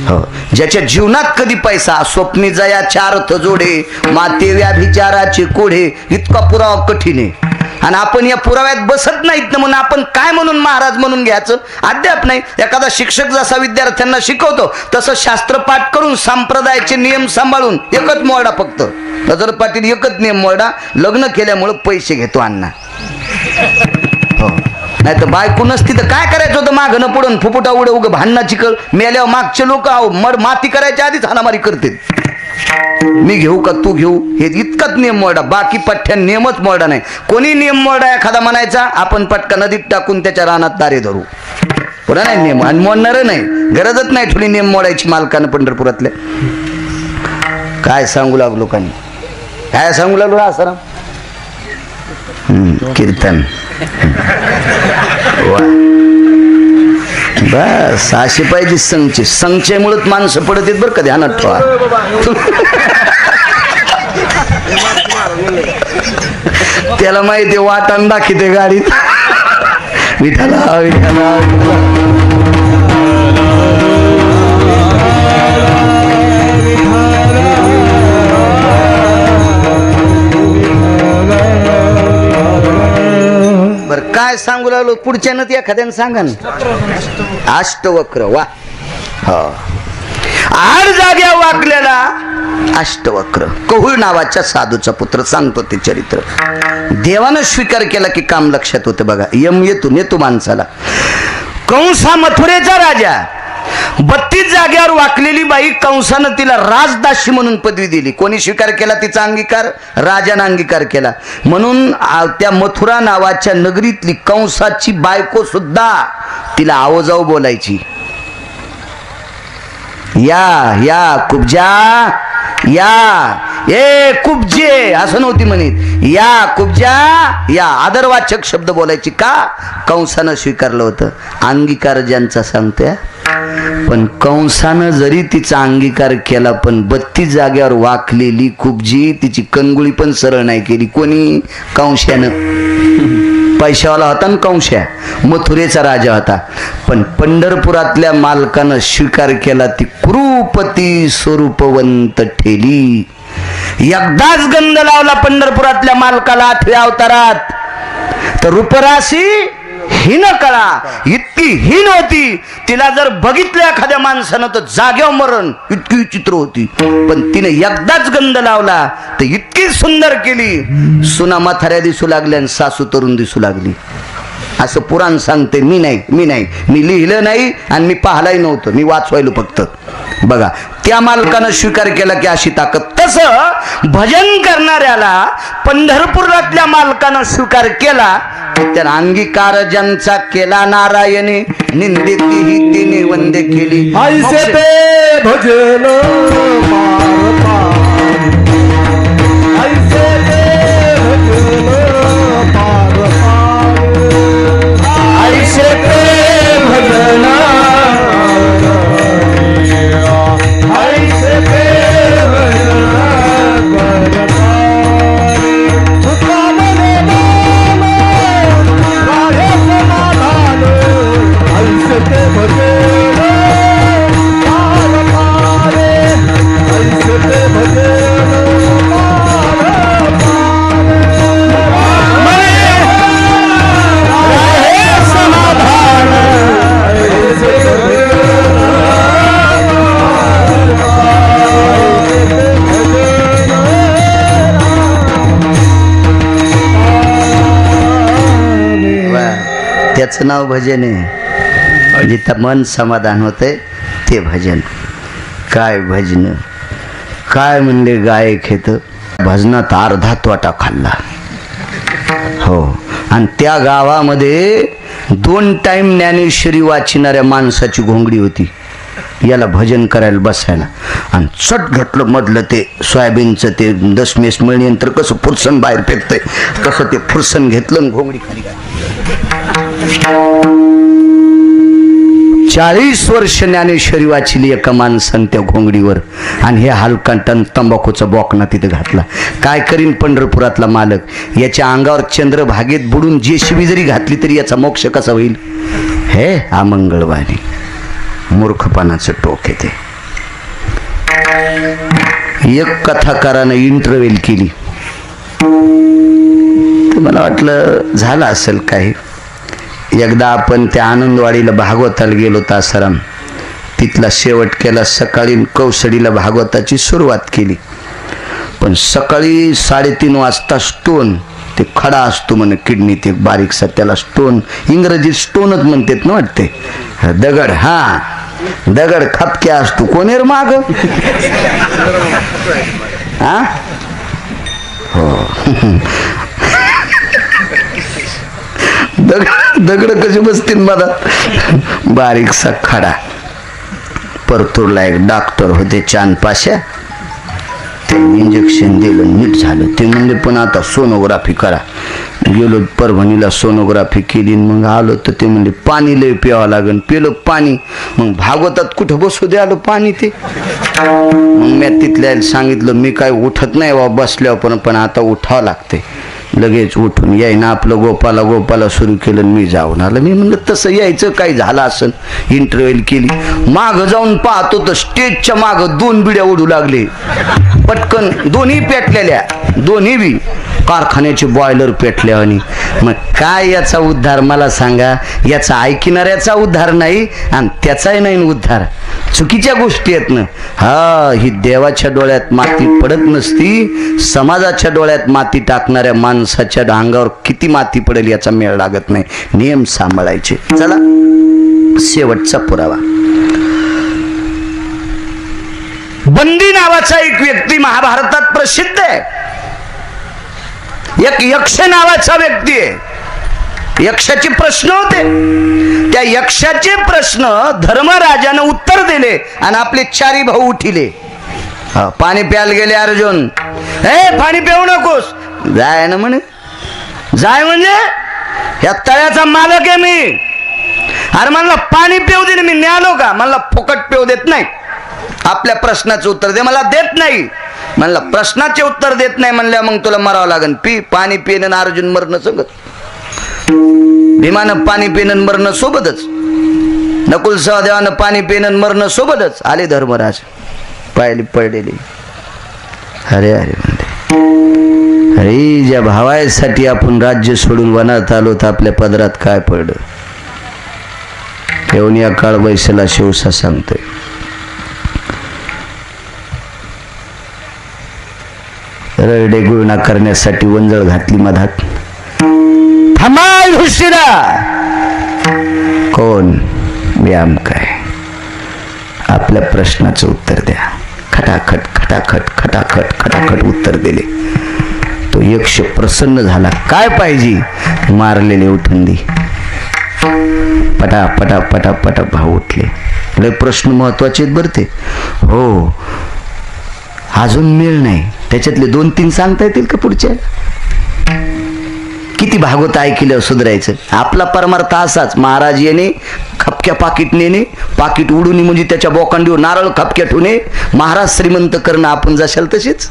हो, ज्याच्या जीवनात कधी पैसा स्वप्नी जया 4 थजोडे माते व्याभिचाराचे कोढे, इतका पुरावा कठीण आहे. आणि आपण या पुराव्यात बसत नाहीत ना, म्हणून आपण काय म्हणून महाराज म्हणून घ्यायचं अद्याप नाही. एखादा शिक्षक जसा विद्यार्थ्यांना शिकवतो तसं शास्त्रपाठ करून संप्रदायाचे नियम सांभाळून एकच मोरडा, फक्त नजर पाटील एकच नियम मोरडा, लग्न केल्यामुळं पैसे घेतो अण्णा. हो, नाही तर बायको नसती तर काय करायचं होतं, मागणं पुढून फुफुटा उडे उगं भांडणाची कळ. मेल्यावर मागचे लोक माती करायच्या आधीच हाणामारी करते. मी घेऊ का तू घेऊ, हे इतकाच नियम मोडा. बाकी पठ्ठ्या नियमच मोडा नाही. कोणी नियम मोडा एखादा म्हणायचा, आपण पटका नदीत टाकून त्याच्या रानात दारे धरू, पुन्हा नाही नियम. आणि मोडणार नाही, गरजच नाही थोडी नियम मोडायची मालकानं. पंढरपुरातल्या काय सांगू लागलो, लोकांनी काय सांगू लागलो आसाराम, कीर्तन. बस अशी पाहिजे संचय. संचयमुळेच माणसं पडत आहेत बरं, कधी ध्यानात ठेवा. त्याला माहिती वाटण दाखवते गाडीत, विठाला विठाला. बरं काय सांगू लागलो, पुढच्यानं ते एखाद्यानं सांगा ना. अष्टवक्र, वा. हो, 8 जाग्या वाकलेला अष्टवक्र, कहुळ नावाच्या साधूचा पुत्र. सांगतो ते चरित्र. देवानं स्वीकार केला की काम लक्षात होतं. बघा, यम येतो माणसाला. कंस हा मथुरेचा राजा, 32 जाग्यावर वाकलेली बाई, कंसानं तिला राजदासी म्हणून पदवी दिली. कोणी स्वीकार केला तिचा अंगीकार? राजानं अंगीकार केला. म्हणून त्या मथुरा नावाच्या नगरीतली कंसाची बायको सुद्धा तिला आवजाऊ बोलायची. या कुब्जा, या ए कुब्जे असं नव्हती म्हणत, या कुब्जा, या आदरवाचक शब्द बोलायची. का? कंसानं स्वीकारलं होतं. अंगीकार ज्यांचा सांगतोय. पण कंसानं जरी तिचा अंगीकार केला, पण 32 जाग्यावर वाकलेली कुब्जी तिची कणगुळी पण सरळ नाही केली. कोणी? कंशानं. पैशावाला होता ना कंशा, मथुरेचा राजा होता. पण पंढरपुरातल्या मालकानं स्वीकार केला. ती कुरूपती स्वरूपवंत ठेली. एकदाच गंध लावला पंढरपुरातल्या मालकाला 8व्या अवतारात. तर रूपराशी हीन कळा, इतकी हीन होती. तिला जर बघितलं एखाद्या माणसानं तर जाग्यावर मरण, इतकी चित्र होती. पण तिने एकदाच गंध लावला तर इतकी सुंदर केली. सुना म्हाताऱ्या दिसू लागल्या आणि सासू तरुण दिसू लागली. असं पुराण सांगते. मी लिहिलं नाही आणि मी पाहिलाही नव्हतं, मी वाचवायलो फक्त. बघा, त्या मालकानं स्वीकार केला की अशी ताकद. तसं भजन करणाऱ्याला पंढरपुरातल्या मालकानं स्वीकार केला की त्या अंगीकार ज्यांचा केला नारायणे, निंदितीही तिने वंदे केली. ऐसे ते भजन ऐसे ते भजन ऐसे ते भजन ऐसे ते भजन तुका मने नाम राहे समाधान. ऐसे ते भजन ऐसे ते भजन त्याचं नाव भजन आहे. जिथं मन समाधान होतंय ते भजन. काय भजन, काय म्हणले गायक हेत, भजनात अर्धा तोटा खाल्ला. हो, आणि त्या गावामध्ये 2 टाइम ज्ञानेश्वरी वाचणाऱ्या माणसाची घोंगडी होती याला भजन करायला बसायला. आणि चट घटलं मधलं ते सोयाबीनचं ते दशमेश मिळण्यानंतर कसं फुरसन बाहेर फेकतंय तसं ते फुरसन घेतलं आणि घोंगडी खाली घातली. 40 वर्ष ज्ञानेश्वरी वाचली एका माणसानं त्या घोंगडीवर, आणि हे हलका टन तंबाखूचा बॉकना तिथे घातला. काय करीन पंढरपुरातला मालक, याच्या अंगावर चंद्रभागेत बुडून जेसीबी जरी घातली तरी याचा मोक्ष कसा होईल. हे अमंगळवाणी मूर्खपणाचं टोक येते. एक कथाकारानं इंटरव्ह्यू केली तर मला वाटलं झालं असेल काही. एकदा आपण त्या आनंदवाडीला भागवताला गेलो तासाराम, तिथला शेवट केला. सकाळी कौसडीला भागवताची सुरुवात केली, पण सकाळी 3:30 वाजता स्टोन, ते खडा असतो म्हणे किडनीत एक बारीकसा, त्याला स्टोन, इंग्रजीत स्टोनच म्हणतात ना वाटते, दगड. हा, दगड खपक्या असतो. कोणेर माग हा हो दगड कशी बसतील मला. बारीकसा खडा. परतूरला एक डॉक्टर होते चांदपाशा, ते इंजेक्शन दिलं, नीट झालं. ते म्हणले पण आता सोनोग्राफी करा. गेलो परभणीला, सोनोग्राफी केली. मग आलो तर ते म्हणले पाणी लय प्यावं लागेल. पिलं पाणी. मग भागवतात कुठं बसू द्यालं पाणी ते. मग मी तिथल्या सांगितलं मी काय उठत नाही बा बसल्यावर, पण आता उठावं लागते. लगेच उठून यायना आपलं गोपाला सुरू केलं. मी जाऊन आलं. मी म्हणलं तसं यायचं काही झालं असं. इंटरव्ह्यू केली. मागं जाऊन पाहतो तर स्टेजच्या मागं 2 बिड्या उडू लागले पटकन, दोन्ही पेटलेल्या, दोन्ही बी कारखान्याचे बॉयलर पेटले. आणि मग काय याचा उद्धार मला सांगा. याचा ऐकणाऱ्याचा उद्धार नाही आणि त्याचाही नाही उद्धार. चुकीच्या गोष्टी आहेत ना. हा, ही देवाच्या डोळ्यात माती पडत नसती, समाजाच्या डोळ्यात माती टाकणाऱ्या माणसाच्या अंगावर किती माती पडेल याचा मेळ लागत नाही. नियम सांभाळायचे. चला, शेवटचा पुरावा. बंदी नावाचा एक व्यक्ती महाभारतात प्रसिद्ध आहे. एक यक्ष नावाचा व्यक्ती आहे. यक्षाचे प्रश्न होते. त्या यक्षाचे प्रश्न धर्मराजानं उत्तर दिले आणि आपले 4 भाऊ उठिले. पाणी प्यायला गेले. अर्जुन, हे पाणी पिऊ नकोस. जाय ना म्हणे. जाय म्हणजे या तळ्याचा मालक आहे मी. अरे म्हणलं पाणी पिऊ दे. मी न्यालो का? म्हणलं फुकट पिऊ देत नाही. आपल्या प्रश्नाचं उत्तर दे. मला देत नाही. म्हणलं प्रश्नाचे उत्तर देत नाही म्हणल्या मग तुला मरावं लागेल. पी. पाणी पिणं अर्जुन मरणं सोबत. भीमानं पाणी पिणं मरणं सोबतच. नकुल सहदेवानं पाणी पिणं मरणं सोबतच. आले धर्मराज, पाहिली पडलेली. अरे अरे म्हणते, अरे ज्या भावासाठी आपण राज्य सोडून वनात आलो तर आपल्या पदरात काय पडलं. येऊन या काळ बैसला शिवसा सांगतोय. रडे गुळणा करण्यासाठी वंजळ घातली मधात. थांबा दृष्टीला. कोण? व्यायाम काय? आपल्या प्रश्नाचं उत्तर द्या. खटाखट खटाखट खटाखट खटाखट उत्तर दिले. तो यक्ष प्रसन्न झाला. काय पाहिजे? मारलेले उठुंदी. पटा पटा पटा पटा भाव उठले. लय प्रश्न महत्वाचे आहेत बरं ते. हो, अजून मेळ नाही. त्याच्यातले 2-3 सांगता येतील का पुढच्या? किती भागवत ऐकलं सुधारायचं. आपला परमार्थ असाच. महाराज येणे, खपक्या पाकिट नेणे, पाकिट उडून म्हणजे त्याच्या बोकांडीवर नारळ खपक्या ठेवणे, महाराज श्रीमंत करणं. आपण जशाल तसेच.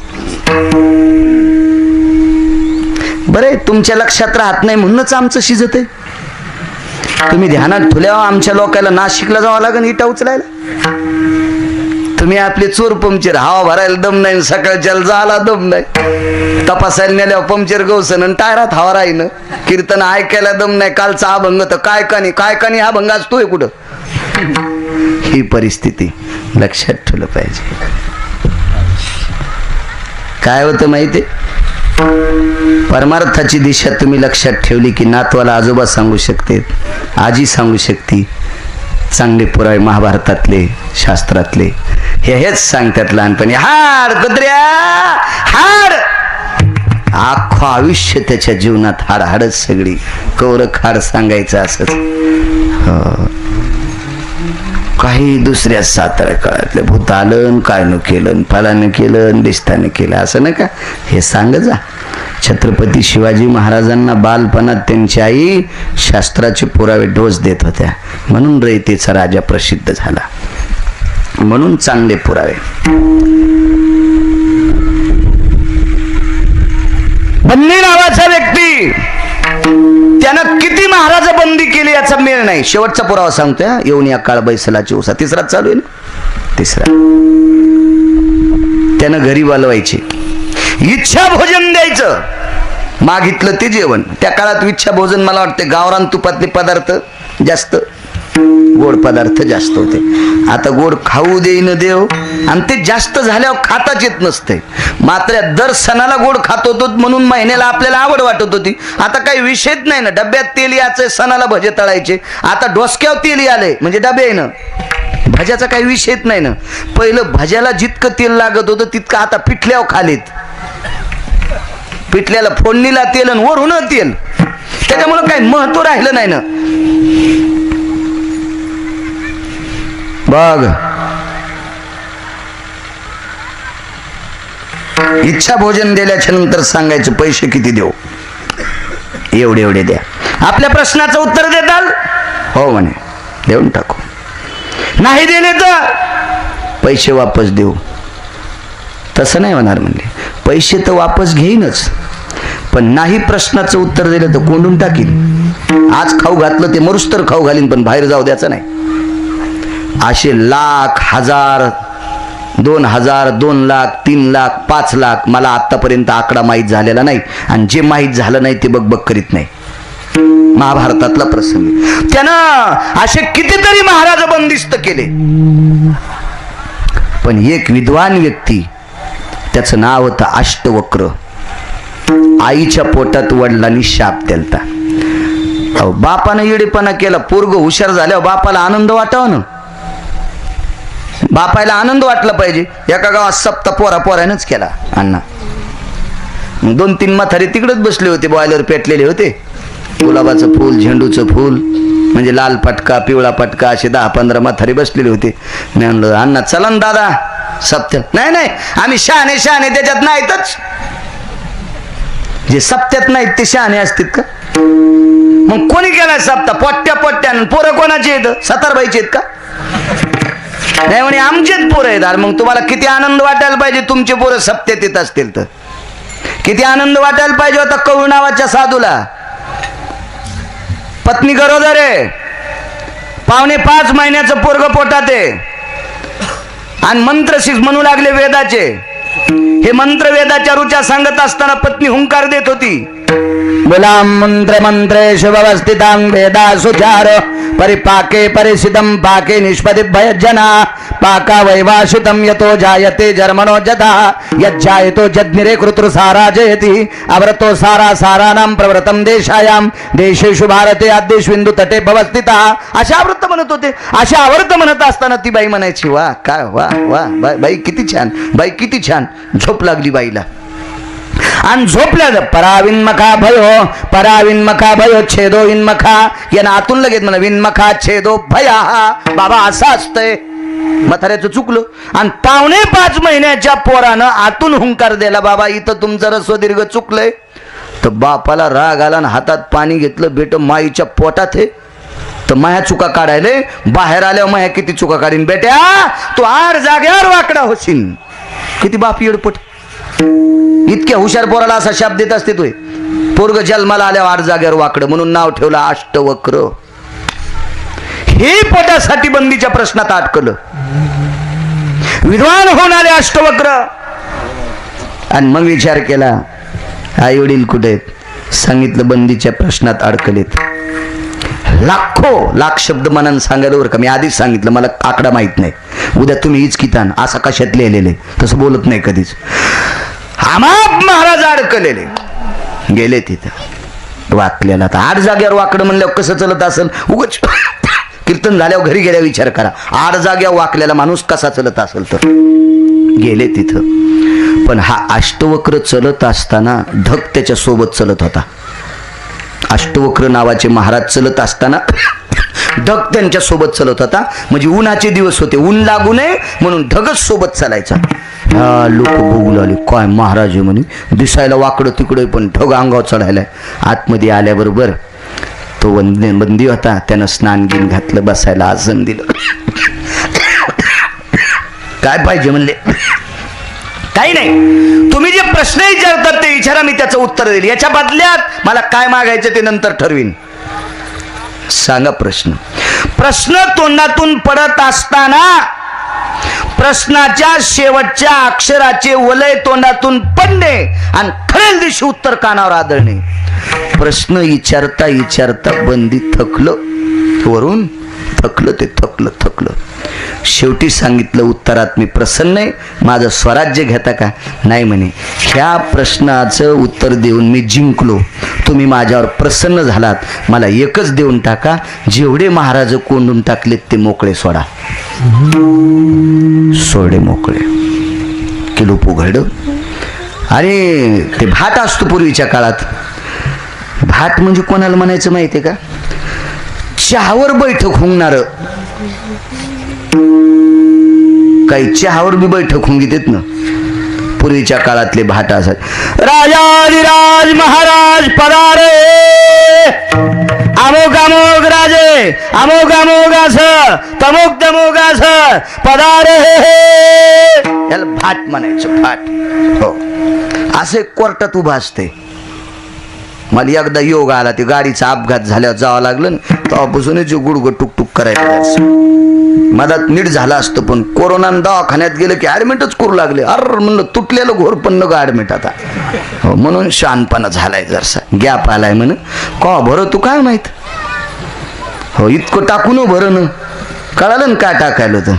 बरे, तुमच्या लक्षात राहत नाही म्हणूनच आमचं शिजत आहे. तुम्ही ध्यानात ठेवल्यावर आमच्या लोकांना नाशिकला जावं लागेल इटा उचलायला. तुम्ही आपले चोर पंक्चर, हवा भरायला दम नाही, सकाळच्या झाला दम नाही, तपासायला नेल्यावर पंक्चर गवसन आणि टायरात हवा राहीन, कीर्तन ऐकायला दम नाही, कालचा अभंग तर काय कानी अभंग असतोय कुठं. ही परिस्थिती लक्षात ठेवलं पाहिजे. काय होतं माहिती? परमार्थाची दिशा तुम्ही लक्षात ठेवली की नातवाला आजोबा सांगू शकते, आजी सांगू शकते. चांगले पुरावे महाभारतातले, शास्त्रातले हेच सांगतात लहानपणी. हाड कुत्र्या हाड. अख्खं आयुष्य त्याच्या जीवनात हाड हाडच सगळी. कौरक हाड सांगायचं असंच. काही दुसऱ्या 7 काळातल्या भूतालन काय न केलं, फलानं केलं, दिसतानं केलं असं नका. हे सांग जा. छत्रपती शिवाजी महाराजांना बालपणात त्यांची आई शास्त्राचे पुरावे डोस देत होत्या म्हणून रयतेचा राजा प्रसिद्ध झाला. म्हणून चांगले पुरावे. बन्नी नावाचा व्यक्ती, त्यानं किती महाराज बंदी केली याचा मेळ नाही. शेवटचा पुरावा सांगतोय. येऊन या काळ बैसलाची उसा. तिसराच चालू आहे ना. तिसरा. त्यानं घरी बोलवायचे, इच्छा भोजन द्यायचं, मागितलं ते जेवण. त्या काळात इच्छा भोजन मला वाटते गावरान तुपातले पदार्थ जास्त, गोड पदार्थ जास्त होते. आता गोड खाऊ देईन देव, आणि ते जास्त झाल्यावर खाताच येत नसते. मात्र दर सणाला गोड खात होतो म्हणून महिन्याला आपल्याला आवड वाटत होती. आता काही विषयच नाही ना. डब्यात तेल यायचं, सणाला भजे तळायचे. आता डोसक्यावर तेल आले म्हणजे डबे आहे ना. भज्याचा काही विषयच नाही ना. पहिलं भज्याला जितकं तेल लागत होतं तितकं आता पिठल्यावर खालीत. पिठल्याला फोडणीला तेल आणि वरून तेल, त्याच्यामुळे काही महत्व राहिलं नाही ना. बघ, इच्छा भोजन दिल्याच्या नंतर सांगायचं पैसे किती देऊ, एवढे एवढे द्या. आपल्या प्रश्नाचं उत्तर देताल हो म्हणे, देऊन टाकू. नाही दिले तर पैसे वापस देऊ. तसं नाही होणार म्हणले. पैसे तर वापस घेईनच, पण नाही प्रश्नाचं उत्तर दिलं तर कोंडून टाकीन. आज खाऊ घातलं ते मरुस तर खाऊ घालीन, पण बाहेर जाऊ द्यायचं नाही. असे लाख, हजार, 2000, 2 लाख, 3 लाख, 5 लाख मला आतापर्यंत आकडा माहीत झालेला नाही. आणि जे माहीत झालं नाही ते बघ करीत नाही. महाभारतातला प्रसंग. त्यानं असे कितीतरी महाराज बंदिस्त केले. पण एक विद्वान व्यक्ती, त्याचं नाव होतं अष्टवक्र. आईच्या पोटात वडिलांनी शाप दिलता. बापानं येडेपणा केला. पोरग हुशार झाल्यावर बापाला आनंद वाटावा ना. बापायला आनंद वाटला पाहिजे. एका गावात सप्ता पोरानंच केला अण्णा. 2-3 म्हातारे तिकडेच बसले होते. बॉयलर पेटलेले होते. गुलाबाचं फूल, झेंडूचं फूल, म्हणजे लाल पटका, पिवळा पटका, असे 10-15 म्हातारे बसलेले होते. मी म्हणलं अण्णा चला ना दादा सप्त्यात. नाही आम्ही शहाणे त्याच्यात नाहीतच. जे सप्त्यात नाहीत ते शहाणे असतात का? मग कोणी केलाय सप्ता? पोट्ट्यानं. पोरं कोणाचे आहेत? सतारबाईचे आहेत का? नाही म्हणे आमचेच पोरं आहेत. अरे मग तुम्हाला किती आनंद वाटायला पाहिजे तुमचे पोरं सप्त्यात येत असतील तर. किती आनंद वाटायला पाहिजे होता कवळ नावाच्या साधूला. पत्नी गरोदर आहे, 5.5 महिन्याचं पोरग पोटात आहे, आणि मंत्र म्हणू लागले वेदाचे. हे मंत्र वेदाच्या रुचा सांगत असताना पत्नी हुंकार देत होती. बोला मंत्रे शुभवस्थितां वेदा सुचार परिपाके परिसिदं पाके निष्पदी भयजना पाका वैवाशितम यतो जायते जर्मनो जदा यज्जायतो जज्ञिरे कृतृसारा जयति अव्रतो सारा सारानां प्रवृतम देशायाम देशेषु भारते आद्येष्विंदू तटे भवस्थिता. अशा व्रत म्हणत होते. अशा आवर्त म्हणत असताना ती बाई म्हणायची वा काय वा वा बाई किती छान, बाई किती छान. झोप लागली बाईला आणि झोपल्या पराविन्मखा भयो छेदो इन्मखा यानं आतून लगेच म्हणा विन्मखा छेदो भया. बाबा असं असतंय. म्हाताऱ्याचं चुकलं आणि 4.5 महिन्याच्या पोरानं आतून हुंकार दिला बाबा इथं तुमचं रस्व दीर्घ चुकलंय. तर बापाला राग आला आणि हातात पाणी घेतलं. बेट माईच्या पोटात हे तर माया चुका काढायले बाहेर आल्यावर माया किती चुका काढीन. बेट्या तू 8 जाग्यावर वाकडा होशील. किती बाप येडपट. इतक्या हुशार पोराला असा शाप देत असते तोय. पोरग जन्माला आल्यावर 8 जाग्यावर वाकडं म्हणून नाव ठेवलं अष्टवक्र. हे पोटासाठी बंदीच्या प्रश्नात अटकलं. विद्वान होऊन आले अष्टवक्र आणि मग विचार केला आई वडील कुठे आहेत. सांगितलं बंदीच्या प्रश्नात अडकलेत. लाख शब्द मनानं सांगायला बरं का. मी आधीच सांगितलं मला आकडा माहित नाही. उद्या तुम्ही हिचकितान असा कशात लिहिलेले तसं बोलत नाही कधीच. आमाप महाराज अडकलेले गेले तिथं वाकलेला. तर 8 जाग्यावर वाकडं म्हणल्यावर कसं चलत असेल. उगाच कीर्तन झाल्यावर घरी गेल्या विचार करा. 8 जाग्यावर वाकलेला माणूस कसा चलत असेल. तर गेले तिथं. पण हा अष्टवक्र चलत असताना ढग त्याच्या सोबत चलत होता. अष्टवक्र नावाचे महाराज चलत असताना ढग त्यांच्या सोबत चलत होता. म्हणजे उन्हाचे दिवस होते. ऊन लागू नये म्हणून ढगच सोबत चालायचा. लोक बघू लागले काय महाराज म्हणे. दिसायला वाकडं तिकडे पण ढग अंगावर चढायलाय. आतमध्ये आल्याबरोबर तो बंदी होता. त्यानं स्नान घेऊन घातलं. बसायला आसन दिलं. काय पाहिजे म्हणले. काही नाही तुम्ही जे प्रश्न विचारतात ते विचारा मी त्याचं उत्तर देईल. याच्या बदल्यात मला काय मागायचं ते नंतर ठरवीन. सांगा प्रश्न तोंडातून पडत असताना प्रश्नाच्या शेवटच्या अक्षराचे वलय तोंडातून पडणे आणि खऱ्या दिवशी उत्तर कानावर आदळणे. प्रश्न विचारता बंदी थकलं. वरून थकलं ते थकलं. शेवटी सांगितलं उत्तरात मी प्रसन्न आहे. माझं स्वराज्य घेता का. नाही म्हणे ह्या प्रश्नाचं उत्तर देऊन मी जिंकलो. तुम्ही माझ्यावर प्रसन्न झालात. मला एकच देऊन टाका. जेवढे महाराज कोंडून टाकलेत ते मोकळे सोडा. सोडे मोकळे. किलोप उघड. आणि ते भाट असतो पूर्वीच्या काळात. भाट म्हणजे कोणाला म्हणायचं माहितीये का. चहावर बैठक होणार. काही चहावर बी बैठक होऊन घेतात ना. पूर्वीच्या काळातले भाट असत. राजाधिराज महाराज पधारे. अमोक अमोक राजे अमोक अमोक असं तमोक तमोक असं पधारे. याला भाट म्हणायचं. भाट हो. असे कोर्टात उभा असते. मला एकदा योग आला. ते गाडीचा अपघात झाल्यावर जावं लागलं ना. तेव्हापासूनच गुडगं टुकटुक करायला मधात नीट झालं असतं. पण कोरोना दवाखान्यात गेलं की ऍडमिटच करू लागले. म्हणलं तुटलेलं घोर पण नको ऍडमिट आता. हो म्हणून शानपणा झालाय. जरसा गॅप आलाय म्हण. का भरं तू काय माहित. हो इतकं टाकून भरं कळालं ना काय टाकायला होतं.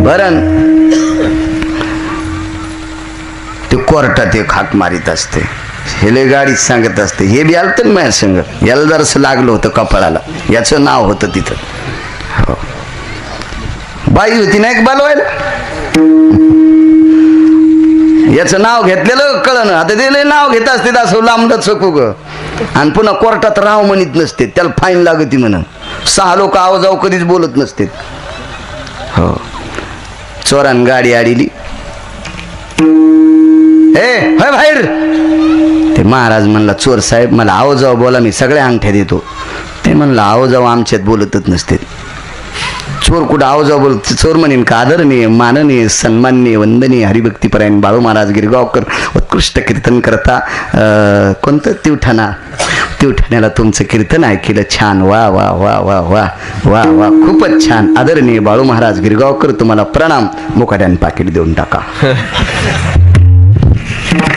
बरं ते कोर्टात एक हाक मारित असते. हेले गाडीत सांगत असते. हे बी आलं तर माझ्या संग याला जरासं लागलं होतं कपाळाला. याचं नाव होतं तिथं. हो बाई होती ना एक बालवायला. याचं नाव घेतलेलं कळलं. आता ते नाव घेत असते असं लांबडं चकू ग. आणि पुन्हा कोर्टात राव म्हणत नसते. त्याला फाईन लागती म्हणून. 6 लोक आवाजाव कधीच बोलत नसते. हो चोरान गाडी आडीली. होय बाहेर. ते महाराज म्हणला चोर साहेब मला आहो जाऊ बोला मी सगळ्या अंगठ्या देतो. ते म्हणलं आहो जाऊ आमच्यात बोलतच नसते. चोर कुठं आहो जाऊ बोलत. चोर म्हणेन का आदरणीय माननीय सन्माननीय वंदनीय हरिभक्तीपरायण बाळू महाराज गिरगावकर उत्कृष्ट कीर्तन करता. कोणतं तिवठाण्याला तुमचं कीर्तन ऐकलं छान. वा वा वा वा वा वा वा खूपच छान. आदरणीय बाळू महाराज गिरगावकर तुम्हाला प्रणाम. मुकाट्यान पाकिट देऊन टाका.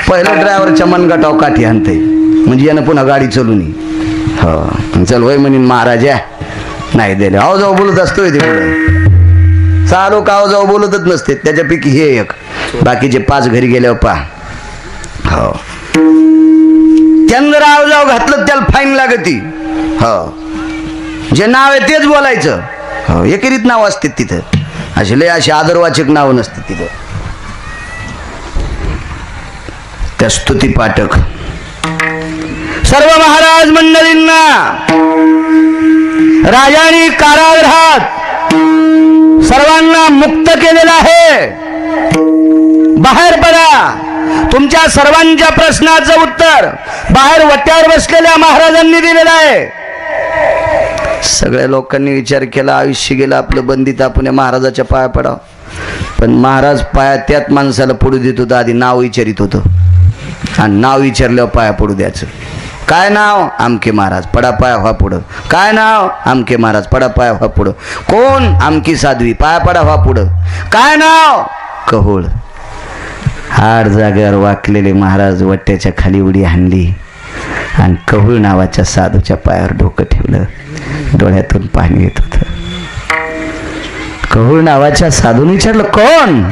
पहिला ड्रायव्हरच्या मनगटाव काठी आणते म्हणजे यानं पुन्हा गाडी चालू नये. हो चल वय म्हणीन महाराज या नाही दिले. आव जाऊ बोलत असतोय ते पुढे चालू का जाऊ बोलतच नसते. त्याच्यापैकी हे एक, बाकीचे 5 घरी गेल्यावर पहा. हो त्यानं जर आव जाऊ घातलं त्याला फाईन लागती. हो जे नाव आहे तेच बोलायचं. हो एकेरीत नाव असते तिथं, असे लय असे आदरवाचक नाव नसते तिथं. त्या स्तुती पाठक सर्व महाराज मंडळींना राजाने कारागृहात सर्वांना मुक्त केलेलं आहे. बाहेर पडा. तुमच्या सर्वांच्या प्रश्नाचं उत्तर बाहेर वट्यावर बसलेल्या महाराजांनी दिलेलं आहे. सगळ्या लोकांनी विचार केला आयुष्य गेलं आपलं बंदीत आपण या महाराजाच्या पाया पडावं. पण महाराज पाया त्यात माणसाला पडू देत होता. आधी नाव विचारित होतं आणि नाव विचारल्यावर पाया पडू द्यायचं. काय नाव? आमके महाराज. पडा पाया व्हा पुढं. काय नाव? आमके महाराज. पडा पाया व्हा पुढं. कोण? आमकी साध्वी. पाया पडा व्हा पुढं. काय नाव? कहोळ. हाड जागेवर वाकलेले महाराज वट्याच्या खाली उडी हाणली आणि कहुळ नावाच्या साधूच्या पायावर डोकं ठेवलं. डोळ्यातून पाणी येत होतं. कहुळ नावाच्या साधूने विचारलं कोण?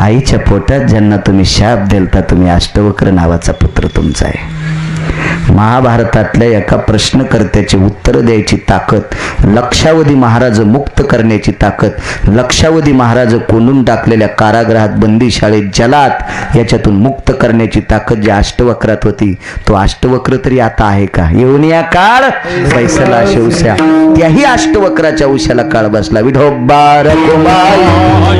आईच्या पोटात ज्यांना तुम्ही शाप दिलता तुम्ही अष्टवक्र नावाचा पुत्र तुमचा आहे. महाभारतातल्या एका प्रश्नकर्त्याची उत्तर द्यायची ताकद, लक्षावधी महाराज मुक्त करण्याची ताकद, लक्षावधी महाराज कोंडून टाकलेल्या कारागृहात बंदीशाळेत जलात याच्यातून मुक्त करण्याची ताकद ज्या अष्टवक्रात होती तो अष्टवक्र तरी आता आहे का? येऊन या काळ पैसला शिवस्या त्याही अष्टवक्राच्या उशाला काळ बसला. विठोबा रखुमाई